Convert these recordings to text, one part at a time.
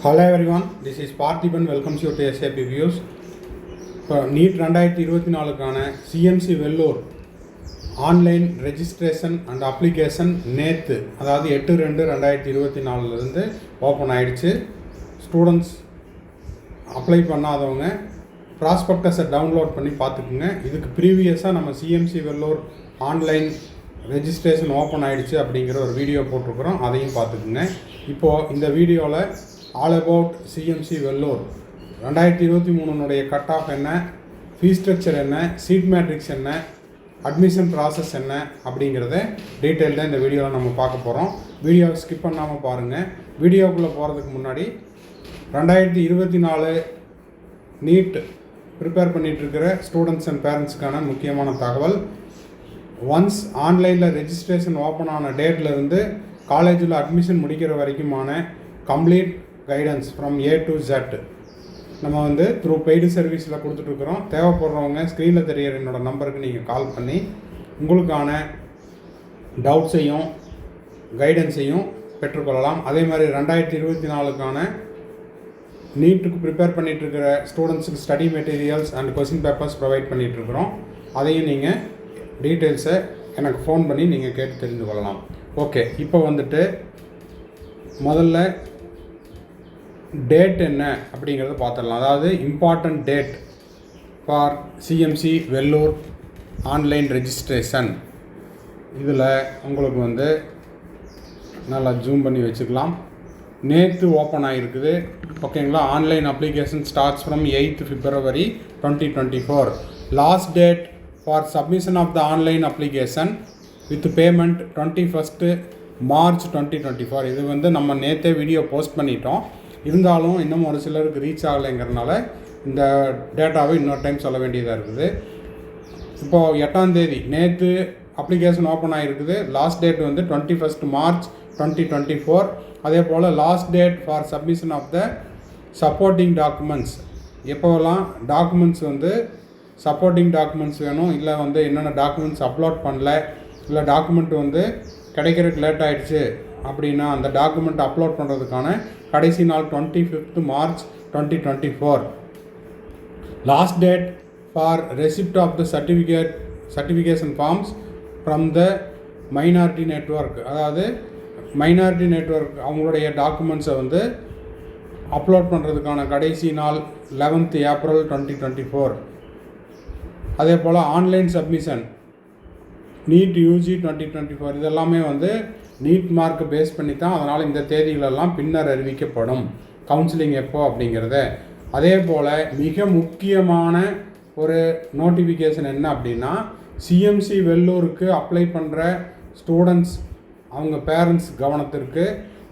Hello everyone, this is Parthiban. Welcomes you to SAP Views. இப்போ NEET 2024க்கான CMC Vellore online registration and application நேற்று அதாவது 8/2/2024 open ஆகிடுச்சு. Students apply பண்ணாதவங்க ப்ராஸ்பெக்டஸை download பண்ணி பார்த்துக்குங்க. இதுக்கு ப்ரீவியஸாக நம்ம CMC Vellore online registration open ஆகிடுச்சு அப்படிங்கிற ஒரு வீடியோ போட்டிருக்கிறோம், அதையும் பார்த்துக்குங்க. இப்போது இந்த வீடியோவில் all about CMC Vellore 2023 cut off என்ன, ஃபீஸ் ஸ்ட்ரக்சர் என்ன, சீட் மேட்ரிக்ஸ் என்ன, அட்மிஷன் ப்ராசஸ் என்ன அப்படிங்கிறத டீட்டெயில்டாக இந்த வீடியோவில் நம்ம பார்க்க போகிறோம். வீடியோவை ஸ்கிப் பண்ணாமல் பாருங்கள். வீடியோக்குள்ளே போகிறதுக்கு முன்னாடி 2024 நீட் ப்ரிப்பேர் பண்ணிகிட்ருக்கிற ஸ்டூடெண்ட்ஸ் அண்ட் பேரண்ட்ஸுக்கான முக்கியமான தகவல். ஒன்ஸ் ஆன்லைனில் ரெஜிஸ்ட்ரேஷன் ஓப்பன் ஆன டேட்லேருந்து காலேஜில் அட்மிஷன் முடிக்கிற வரைக்குமான complete guidance from A to Z நம்ம த்ரூ பெய்டு சர்வீஸில் கொடுத்துட்ருக்குறோம். தேவைப்படுறவங்க ஸ்க்ரீனில் தெரிகிற என்னோடய நம்பருக்கு நீங்கள் கால் பண்ணி உங்களுக்கான டவுட்ஸையும் கைடன்ஸையும் பெற்றுக்கொள்ளலாம். அதே மாதிரி 2024க்கான நீட்டுக்கு ப்ரிப்பேர் பண்ணிகிட்ருக்கிற ஸ்டூடெண்ட்ஸுக்கு study materials and question papers provide பண்ணிகிட்ருக்குறோம். அதையும் நீங்கள் டீட்டெயில்ஸை எனக்கு ஃபோன் பண்ணி நீங்கள் கேட்டு தெரிந்து கொள்ளலாம். ஓகே, இப்போ முதல்ல டேட் என்ன அப்படிங்கிறத பார்த்துடலாம். அதாவது important date for CMC Vellore online registration. இதில் உங்களுக்கு நல்லா ஜூம் பண்ணி வச்சுக்கலாம். நேற்று ஓப்பன் ஆகிருக்குது, ஓகேங்களா. Online application starts from 8th February 2024. Last date for submission of the online application with payment 21st March 2024. இது நம்ம நேற்றே வீடியோ போஸ்ட் பண்ணிட்டோம். இருந்தாலும் இன்னும் ஒரு சிலருக்கு ரீச் ஆகலைங்கிறதுனால இந்த டேட்டாவை இன்னொரு டைம் சொல்ல வேண்டியதாக இருக்குது. இப்போது 8ஆம் தேதி நேற்று அப்ளிகேஷன் ஓப்பன் ஆகிருக்குது. Last date 21st March 2024. அதே போல் last date for submission of the supporting documents. எப்போவெல்லாம் டாக்குமெண்ட்ஸ் சப்போர்ட்டிங் டாக்குமெண்ட்ஸ் வேணும், இல்லை என்னென்ன டாக்குமெண்ட்ஸ் அப்லோட் பண்ணல, இல்லை டாக்குமெண்ட் கிடைக்கிறதுக்கு லேட் ஆகிடுச்சு அப்படின்னா அந்த டாக்குமெண்ட் அப்லோட் பண்ணுறதுக்கான கடைசி நாள் 25th March 2024. Last date for receipt of the certification forms from the minority network. அதாவது மைனாரிட்டி நெட்வொர்க் அவங்களுடைய டாக்குமெண்ட்ஸை அப்லோட் பண்ணுறதுக்கான கடைசி நாள் 11th April 2024. அதே போல் ஆன்லைன் சப்மிஷன் நீட் யூஜி 2024 இதெல்லாமே நீட் மார்க் பேஸ் பண்ணி தான். அதனால் இந்த தேதிகளெல்லாம் பின்னர் அறிவிக்கப்படும் கவுன்சிலிங் எப்போ அப்படிங்கிறத. அதே போல் மிக முக்கியமான ஒரு நோட்டிஃபிகேஷன் என்ன அப்படின்னா, சிஎம்சி வெல்லூருக்கு அப்ளை பண்ணுற ஸ்டூடெண்ட்ஸ் அவங்க பேரண்ட்ஸ் கவனத்திற்கு.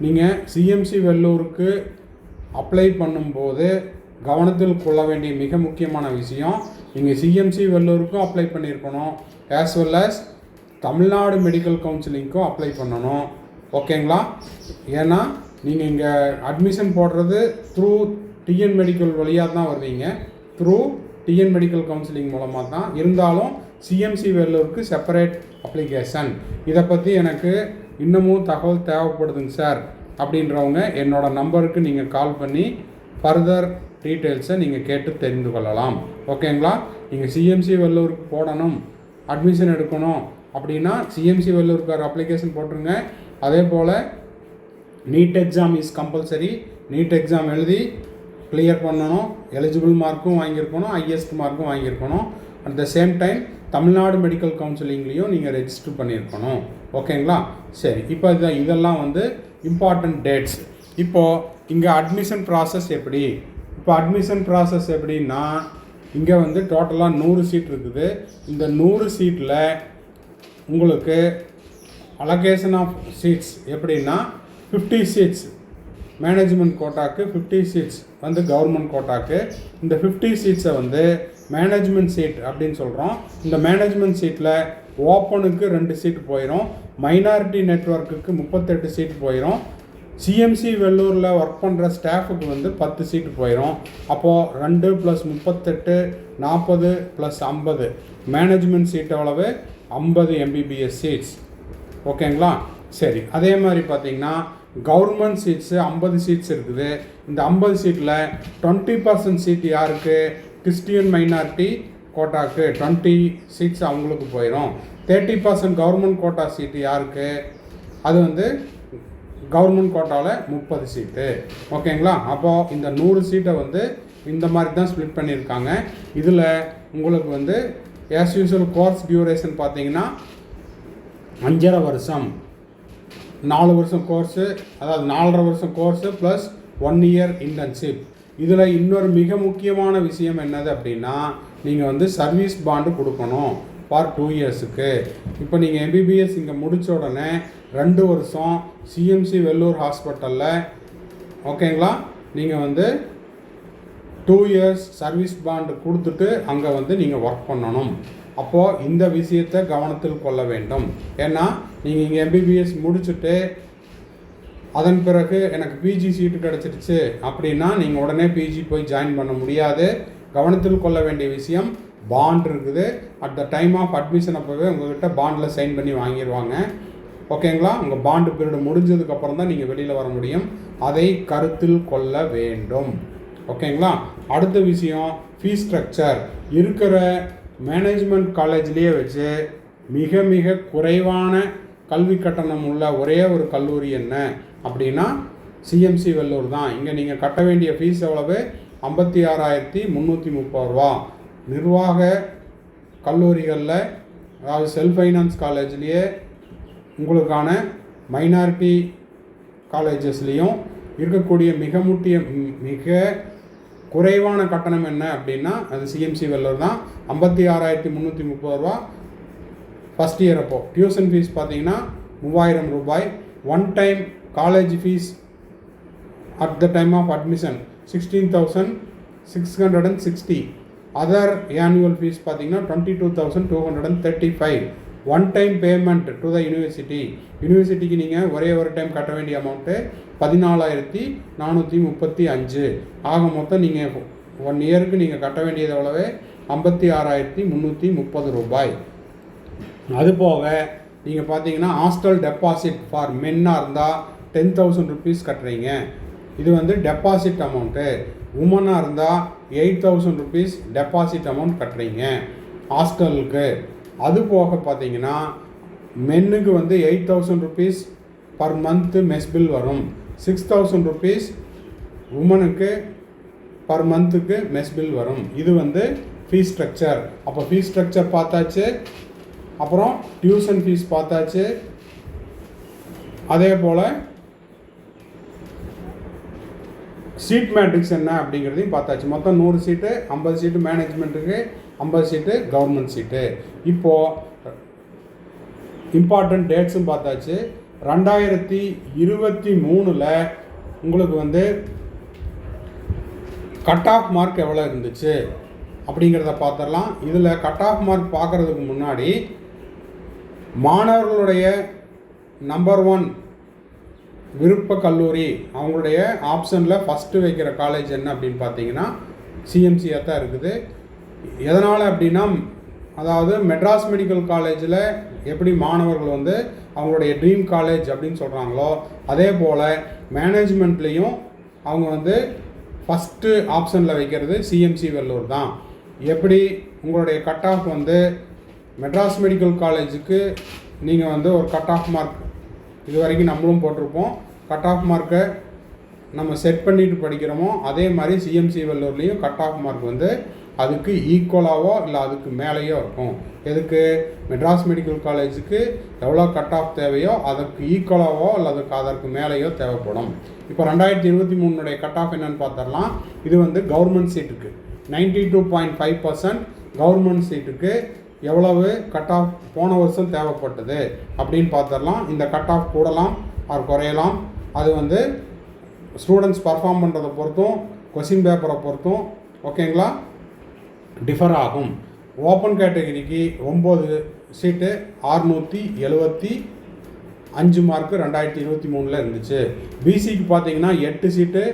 நீங்கள் சிஎம்சி வெல்லூருக்கு அப்ளை பண்ணும்போது கவனத்தில் கொள்ள வேண்டிய மிக முக்கியமான விஷயம், நீங்கள் சிஎம்சி வெல்லூருக்கும் அப்ளை பண்ணியிருக்கணும், as well as Tamil Nadu medical கவுன்சிலிங்க்கும் அப்ளை பண்ணணும், ஓகேங்களா. ஏன்னா நீங்கள் இங்கே அட்மிஷன் போடுறது த்ரூ டிஎன் மெடிக்கல் வழியாக தான் வருவீங்க, த்ரூ டிஎன் மெடிக்கல் கவுன்சிலிங் மூலமாக தான். இருந்தாலும் சிஎம்சி வெல்லூருக்கு செப்பரேட் அப்ளிகேஷன். இதை பற்றி எனக்கு இன்னமும் தகவல் தேவைப்படுதுங்க சார் அப்படின்றவங்க என்னோடய நம்பருக்கு நீங்கள் கால் பண்ணி ஃபர்தர் டீட்டெயில்ஸை நீங்கள் கேட்டு தெரிந்து கொள்ளலாம், ஓகேங்களா. நீங்கள் சிஎம்சி வெல்லூருக்கு போடணும், அட்மிஷன் எடுக்கணும் அப்படின்னா சிஎம்சி வெல்லூருக்கு ஒரு அப்ளிகேஷன் போட்டுருங்க. அதே போல் NEET exam is compulsory. NEET exam எழுதி கிளியர் பண்ணணும், எலிஜிபிள் மார்க்கும் வாங்கியிருக்கணும், ஹையஸ்ட் மார்க்கும் வாங்கியிருக்கணும். At the same time Tamil Nadu medical கவுன்சிலிங்லேயும் நீங்கள் ரெஜிஸ்டர் பண்ணியிருக்கணும், ஓகேங்களா. சரி, இப்போ இதெல்லாம் இம்பார்ட்டண்ட் டேட்ஸ். இப்போது இங்கே அட்மிஷன் ப்ராசஸ் எப்படி? இப்போ அட்மிஷன் ப்ராசஸ் எப்படின்னா, இங்கே டோட்டலாக 100 சீட் இருக்குது. இந்த 100 சீட்டில் உங்களுக்கு அலோகேஷன் ஆஃப் சீட்ஸ் எப்படின்னா 50 சீட்ஸ் மேனேஜ்மெண்ட் கோட்டாக்கு, 50 சீட்ஸ் கவர்மெண்ட் கோட்டாக்கு. இந்த 50 சீட்ஸை மேனேஜ்மெண்ட் சீட் அப்படின்னு சொல்கிறோம். இந்த மேனேஜ்மெண்ட் சீட்டில் ஓப்பனுக்கு 2 சீட் போயிடும், மைனாரிட்டி நெட்வொர்க்குக்கு 38 சீட் போயிடும், சிஎம்சி வெல்லூரில் ஒர்க் பண்ணுற ஸ்டாஃபுக்கு 10 சீட்டு போயிடும். அப்போது 2 + 38 40 + 50 மேனேஜ்மெண்ட் சீட் எவ்வளவு? 50 MBBS சீட்ஸ், ஓகேங்களா. சரி, அதே மாதிரி பார்த்திங்கன்னா கவர்மெண்ட் சீட்ஸு 50 சீட்ஸ் இருக்குது. இந்த 50 சீட்டில் 20% சீட் யாருக்கு? கிறிஸ்டியன் மைனாரிட்டி கோட்டாக்கு 20 சீட்ஸ் அவங்களுக்கு போயிடும். 30% கவர்மெண்ட் கோட்டா சீட்டு யாருக்கு? அது வந்து கவர்மெண்ட் கோட்டாவில் 30 சீட்டு. ஓகேங்களா? அப்போது இந்த 100 சீட்டை வந்து இந்த மாதிரி தான் ஸ்ப்ளிட் பண்ணியிருக்காங்க. இதில் உங்களுக்கு வந்து ஆஸ் யூஸ்வல் கோர்ஸ் டியூரேஷன் பார்த்தீங்கன்னா 5.5 வருஷம், 4 வருஷம் கோர்ஸு, அதாவது 4.5 வருஷம் கோர்ஸு ப்ளஸ் 1 இயர் இன்டர்ன்ஷிப். இதில் இன்னொரு மிக முக்கியமான விஷயம் என்னது அப்படின்னா, நீங்கள் வந்து சர்வீஸ் பாண்டு கொடுக்கணும் ஃபார் 2 இயர்ஸுக்கு. இப்போ நீங்கள் எம்பிபிஎஸ் இங்கே முடித்த உடனே 2 வருஷம் சிஎம்சி வெள்ளூர் ஹாஸ்பிட்டலில் ஓகேங்களா, நீங்கள் வந்து 2 இயர்ஸ் சர்வீஸ் பாண்டு கொடுத்துட்டு அங்கே வந்து நீங்கள் ஒர்க் பண்ணணும். அப்போது இந்த விஷயத்தை கவனத்தில் கொள்ள வேண்டும். ஏன்னா நீங்கள் இங்கே எம்பிபிஎஸ் முடிச்சுட்டு அதன் பிறகு எனக்கு பிஜி சீட்டு கிடச்சிருச்சு அப்படின்னா நீங்கள் உடனே பிஜி போய் ஜாயின் பண்ண முடியாது. கவனத்தில் கொள்ள வேண்டிய விஷயம், பாண்ட் இருக்குது. At the time of admission அப்போவே உங்கள்கிட்ட பாண்டில் சைன் பண்ணி வாங்கிடுவாங்க. ஓகேங்களா? உங்கள் பாண்டு பீரியட் முடிஞ்சதுக்கப்புறம் தான் நீங்கள் வெளியில் வர முடியும். அதை கருத்தில் கொள்ள வேண்டும். ஓகேங்களா? அடுத்த விஷயம், ஃபீஸ் ஸ்ட்ரக்சர். இருக்கிற மேனேஜ்மெண்ட் காலேஜ்லேயே வச்சு மிக மிக குறைவான கல்வி கட்டணம் உள்ள ஒரே ஒரு கல்லூரி என்ன அப்படின்னா சிஎம்சி வெள்ளூர் தான். இங்கே நீங்கள் கட்ட வேண்டிய ஃபீஸ் எவ்வளவு? 56,330 ரூபா. நிர்வாக கல்லூரிகளில், அதாவது செல்ஃப் ஃபைனான்ஸ் காலேஜ்லேயே உங்களுக்கான மைனாரிட்டி காலேஜஸ்லேயும் இருக்கக்கூடிய மிக குறைவான கட்டணம் என்ன அப்படின்னா அது சிஎம்சி வெள்ளூர் தான். 56,330 ரூபா ஃபஸ்ட் இயர். அப்போது டியூஷன் ஃபீஸ் பார்த்தீங்கன்னா 3000 ரூபாய். One time college fee at the time of admission 16,660. Other annual fee பார்த்தீங்கன்னா 22,235. One time payment to the யூனிவர்சிட்டிக்கு நீங்கள் ஒரே ஒரு டைம் கட்ட வேண்டிய அமௌண்ட்டு 14,435. ஆக மொத்தம் நீங்கள் 1 இயருக்கு நீங்கள் கட்ட வேண்டியது எவ்வளவு? 56,330 ரூபாய். அதுபோக நீங்கள் பார்த்தீங்கன்னா ஹாஸ்டல் டெபாசிட் ஃபார் மென்னாக இருந்தால் 10,000 ருபீஸ் கட்டுறீங்க. இது வந்து டெபாசிட் அமௌண்ட்டு. உமனாக இருந்தால் 8,000 ருபீஸ் டெபாசிட் அமௌண்ட் கட்டுறீங்க ஹாஸ்டலுக்கு. அது போக பார்த்தீங்கன்னா மென்னுக்கு வந்து 8,000 rupees per month mess bill வரும். 6,000 ருபீஸ் உமனுக்கு பர் மந்த்துக்கு மெஸ் பில் வரும். இது வந்து ஃபீஸ் ஸ்ட்ரக்சர். அப்போ ஃபீஸ் ஸ்ட்ரக்சர் பார்த்தாச்சு, அப்புறம் டியூஷன் ஃபீஸ் பார்த்தாச்சு, அதே போல் சீட் மேட்ரிக்ஸ் என்ன அப்படிங்கிறதையும் பார்த்தாச்சு. மொத்தம் 100 சீட்டு, 50 சீட்டு மேனேஜ்மெண்ட்டுக்கு, 50 சீட்டு கவர்மெண்ட் சீட்டு. இப்போது இம்பார்ட்டண்ட் டேட்ஸும் பார்த்தாச்சு. 2023 உங்களுக்கு வந்து கட் ஆஃப் மார்க் எவ்வளோ இருந்துச்சு அப்படிங்கிறத பார்த்துடலாம். இதில் கட் ஆஃப் மார்க் பார்க்குறதுக்கு முன்னாடி மாணவர்களுடைய நம்பர் 1 விருப்ப கல்லூரி, அவங்களுடைய ஆப்ஷனில் ஃபஸ்ட்டு வைக்கிற காலேஜ் என்ன அப்படின்னு பார்த்தீங்கன்னா சிஎம்சியாக தான் இருக்குது. எதனால் அப்படின்னா, அதாவது மெட்ராஸ் மெடிக்கல் காலேஜில் எப்படி மாணவர்கள் வந்து அவங்களுடைய ட்ரீம் காலேஜ் அப்படின்னு சொல்கிறாங்களோ, அதே போல் மேனேஜ்மெண்ட்லேயும் அவங்க வந்து ஃபஸ்ட்டு ஆப்ஷனில் வைக்கிறது சிஎம்சி வெள்ளூர் தான். எப்படி உங்களுடைய கட் ஆஃப் வந்து மெட்ராஸ் மெடிக்கல் காலேஜுக்கு நீங்கள் வந்து ஒரு கட் ஆஃப் மார்க் இது வரைக்கும் நம்மளும் போட்டிருப்போம், கட் ஆஃப் மார்க்கை நம்ம செட் பண்ணிட்டு படிக்கிறோமோ, அதே மாதிரி சிஎம்சி வெள்ளூர்லேயும் கட் ஆஃப் மார்க் வந்து அதுக்கு ஈக்குவலாகவோ இல்லை அதுக்கு மேலேயோ இருக்கும். எதுக்கு? மெட்ராஸ் மெடிக்கல் காலேஜுக்கு எவ்வளோ கட் ஆஃப் தேவையோ அதுக்கு ஈக்குவலாகவோ இல்லை அதற்கு மேலேயோ தேவைப்படும். இப்போ 2023 கட் ஆஃப் என்னன்னு பார்த்துடலாம். இது வந்து கவர்மெண்ட் சீட்டுக்கு 92.5% கவர்மெண்ட் சீட்டுக்கு எவ்வளவு கட் ஆஃப் போன வருஷம் தேவைப்பட்டது அப்படின்னு பார்த்துடலாம். இந்த கட் ஆஃப் கூடலாம் ஆர் குறையலாம். அது வந்து ஸ்டூடெண்ட்ஸ் பர்ஃபார்ம் பண்ணுறதை பொறுத்தும் கொஸ்டின் பேப்பரை பொறுத்தும் ஓகேங்களா டிஃபர் ஆகும். ஓப்பன் கேட்டகரிக்கு 9 சீட்டு 675 மார்க்கு 2023 இருந்துச்சு. பிசிக்கு பார்த்தீங்கன்னா 8 சீட்டு,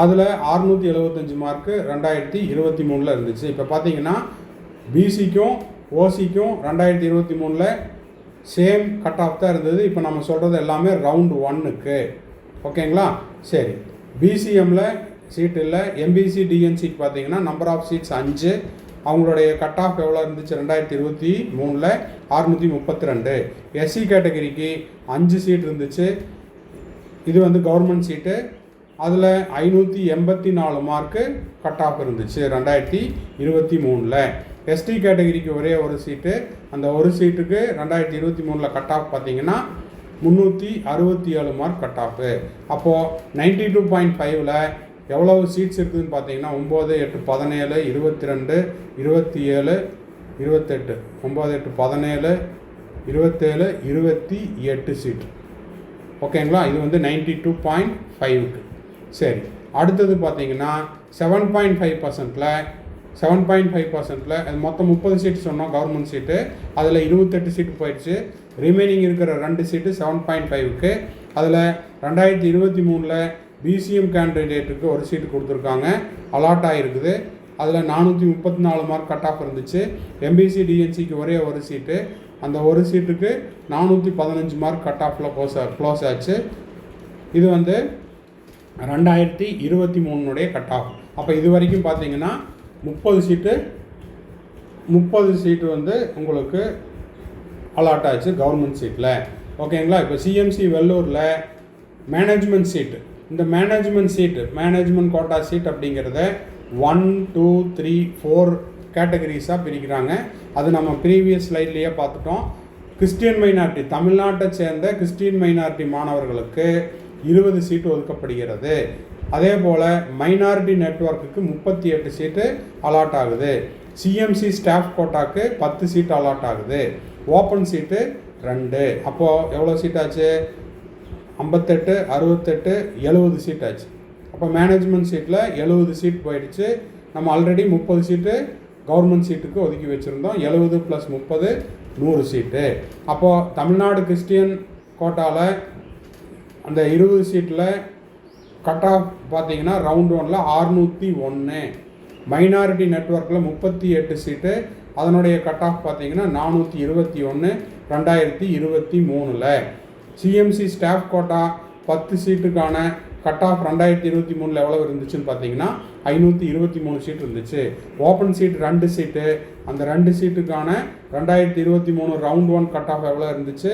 அதில் 675 மார்க்கு 2023 இருந்துச்சு. இப்போ பார்த்தீங்கன்னா பிசிக்கும் ஓசிக்கும் 2023 சேம் கட் ஆஃப் தான் இருந்தது. இப்போ நம்ம சொல்கிறது எல்லாமே ரவுண்ட் 1க்கு. ஓகேங்களா? சரி, பிசிஎம்மில் சீட் இல்லை. எம்பிசி டிஎன்சிக்கு பார்த்தீங்கன்னா நம்பர் ஆஃப் சீட்ஸ் 5. அவங்களுடைய கட் ஆஃப் எவ்வளோ இருந்துச்சு? 2023 632. எஸ்சி கேட்டகரிக்கு 5 சீட் இருந்துச்சு. இது வந்து கவர்மெண்ட் சீட்டு. அதில் 584 மார்க்கு கட் ஆஃப் இருந்துச்சு 2023. எஸ்டி கேட்டகரிக்கு ஒரே ஒரு சீட்டு. அந்த ஒரு சீட்டுக்கு 2023 கட் ஆஃப் பார்த்தீங்கன்னா 367 மார்க் கட் ஆஃபு. அப்போது 92.5ல் எவ்வளவு சீட்ஸ் இருக்குதுன்னு பார்த்தீங்கன்னா 9, 8, 17, 22, 27, 28, 9, 8, 17, 27, 28 சீட். ஓகேங்களா? இது வந்து 92.5க்கு. சரி, அடுத்தது பார்த்தீங்கன்னா 7.5%ல் 7.5%ல் அது மொத்தம் 30 சீட்டு சொன்னோம் கவர்மெண்ட் சீட்டு. அதில் 28 சீட்டு போயிடுச்சு. ரிமைனிங் இருக்கிற 2 சீட்டு 7.5க்கு. அதில் 2023 பிசிஎம் கேண்டிடேட்டுக்கு ஒரு சீட்டு கொடுத்துருக்காங்க, அலாட் ஆகிருக்குது. அதில் 434 மார்க் கட் ஆஃப் இருந்துச்சு. எம்பிசி டிஎன்சிக்கு ஒரே ஒரு சீட்டு. அந்த ஒரு சீட்டுக்கு 415 மார்க் கட் ஆஃபில் க்ளோஸ் ஆச்சு. இது வந்து 2023 கட் ஆஃப். அப்போ இது வரைக்கும் பார்த்தீங்கன்னா 30 சீட்டு வந்து உங்களுக்கு அலாட் ஆச்சு கவர்மெண்ட் சீட்டில். ஓகேங்களா? இப்போ சிஎம்சி வெள்ளூரில் மேனேஜ்மெண்ட் சீட்டு. இந்த மேனேஜ்மெண்ட் கோட்டா சீட் அப்படிங்கிறத 1, 2, 3, 4 கேட்டகரிஸாக பிரிக்கிறாங்க. அது நம்ம ப்ரீவியஸ் ஸ்லைட்லேயே பார்த்துட்டோம். கிறிஸ்டியன் மைனாரிட்டி, தமிழ்நாட்டை சேர்ந்த கிறிஸ்டியன் மைனாரிட்டி மாணவர்களுக்கு 20 சீட்டு ஒதுக்கப்படுகிறது. அதே போல் மைனாரிட்டி நெட்வொர்க்குக்கு 38 சீட்டு அலாட் ஆகுது. சிஎம்சி ஸ்டாஃப் கோட்டாக்கு 10 சீட்டு அலாட் ஆகுது. ஓப்பன் சீட்டு 2. அப்போது எவ்வளோ சீட் ஆச்சு? 58, 68, 70 சீட் ஆச்சு. அப்போ மேனேஜ்மெண்ட் சீட்டில் 70 சீட் போயிடுச்சு. நம்ம ஆல்ரெடி 30 சீட்டு கவர்மெண்ட் சீட்டுக்கு ஒதுக்கி வச்சுருந்தோம். 70 + 30 100 சீட்டு. அப்போது தமிழ்நாடு கிறிஸ்டியன் கோட்டாவில் அந்த 20 சீட்டில் கட் ஆஃப் பார்த்தீங்கன்னா ரவுண்ட் 1ல் 601. மைனாரிட்டி நெட்வொர்க்கில் 38 சீட்டு. அதனுடைய கட் ஆஃப் பார்த்தீங்கன்னா 421 2023. சிஎம்சி ஸ்டாஃப் கோட்டா 10 சீட்டுக்கான கட் ஆஃப் 2023 எவ்வளோ இருந்துச்சுன்னு பார்த்தீங்கன்னா 523 சீட் இருந்துச்சு. Open seat 2 seat. அந்த 2 சீட்டுக்கான 2023 ரவுண்ட் 1 கட் ஆஃப் எவ்வளோ இருந்துச்சு?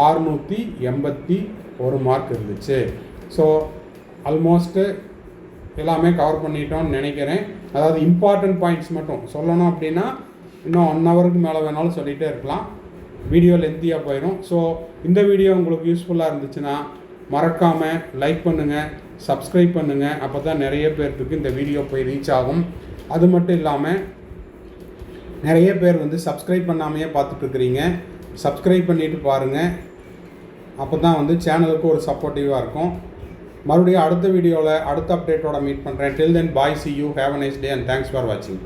681 மார்க் இருந்துச்சு. ஸோ ஆல்மோஸ்ட்டு எல்லாமே கவர் பண்ணிட்டோம்னு நினைக்கிறேன். அதாவது இம்பார்ட்டன்ட் பாயிண்ட்ஸ் மட்டும் சொல்லணும் அப்படின்னா இன்னும் 1 ஹவருக்கு மேலே வேணாலும் சொல்லிகிட்டே இருக்கலாம். வீடியோ லென்த்தியாக போயிடும். ஸோ இந்த வீடியோ உங்களுக்கு யூஸ்ஃபுல்லாக இருந்துச்சுன்னா மறக்காமல் லைக் பண்ணுங்கள், சப்ஸ்கிரைப் பண்ணுங்கள். அப்போ தான் நிறைய பேர்த்துக்கு இந்த வீடியோ போய் ரீச் ஆகும். அது மட்டும் இல்லாமல் நிறைய பேர் வந்து சப்ஸ்கிரைப் பண்ணாமையே பார்த்துட்ருக்குறீங்க. சப்ஸ்கிரைப் பண்ணிவிட்டு பாருங்கள். அப்போ தான் வந்து சேனலுக்கு ஒரு சப்போர்ட்டிவாக இருக்கும். மறுபடியும் அடுத்த வீடியோவில் அடுத்த அப்டேட்டோட மீட் பண்ணுறேன். டில் தென் பாய், see you, have a nice day and thanks for watching.